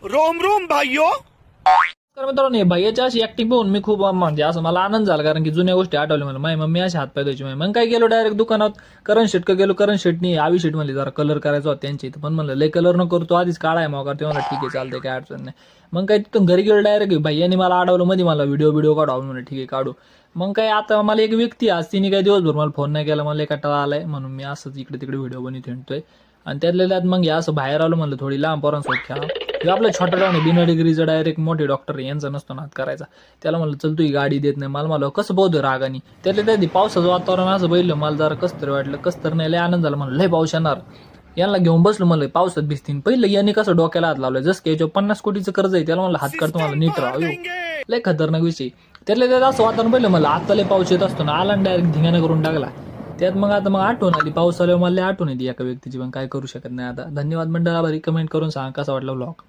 Rome Rome भाइयों. तर मित्रांनो हे भैयाची अशी ऍक्टिंग पाहून मी खूप म्हणजे असं मला आनंद झाला, कारण की जुन्या गोष्टी आठवल्या मला. माझी मम्मी अशी हातपाय धुवायची. मग काय गेलो डायरेक्ट दुकानात, करण शेट गेलो. करण शेटनी आवी शेट म्हणली जरा कलर करायचा होता त्यांची इथं, पण म्हणलं लय कलर न करतो, आधीच काळा आहे मग. ते म्हणलं ठीक आहे चालतंय, काय अडचण नाही. मग काय तिथून घरी गेलो डायरेक्ट. भैयानी मला अडवलं मध्ये, मला व्हिडिओ काढावं म्हणलं, ठीक आहे काढू. मग काय आता मला एक व्यक्ती आज तिने काय दिवसभर मला फोन नाही केला, मला कंटाळा आलाय म्हणून मी असंच इकडे तिकडे व्हिडिओ बनवत हिंडतोय. आणि त्यातल्या त्यात मग या असं बाहेर आलो म्हणलं थोडी लांब पोरांसोबत खेळा. हे आपलं छोटा डाऊन बिना डिग्रीचं डायरेक्ट मोठे डॉक्टर यांचा नसतो नाद करायचा. त्याला म्हणलं चल तू ही गाडी देत नाही मला कसं बोध रागानी. त्यातल्या त्यात पावसाचं वातावरण असं बघितलं मला जरा कसं तरी वाटलं, कसं तर नाही लय आनंद झाला. म्हणलं लय पाऊस येणार, यांना घेऊन बसलो म्हणलं पावसात भिजतीन. पहिलं यांनी कसं डोक्याला हात लावलं, जसं की याच्यावर 50 कोटीचं कर्ज आहे, त्याला म्हणलं हात काढतो मला नीट राहा. लय खतरनाक विषय. त्यातल्या त्यात असं वातावरण पहिलं मला आता लय पाऊस येत असतो ना, आला डायरेक्ट धिंगाणा करून टाकला. त्यात मग आता मग आठवण आली, पाऊस आल्यावर मला आठवण येते एका व्यक्तीची, पण काय करू शकत नाही आता. धन्यवाद मंडळ, आभारी. कमेंट करून सांगा कसा वाटला व्लॉग.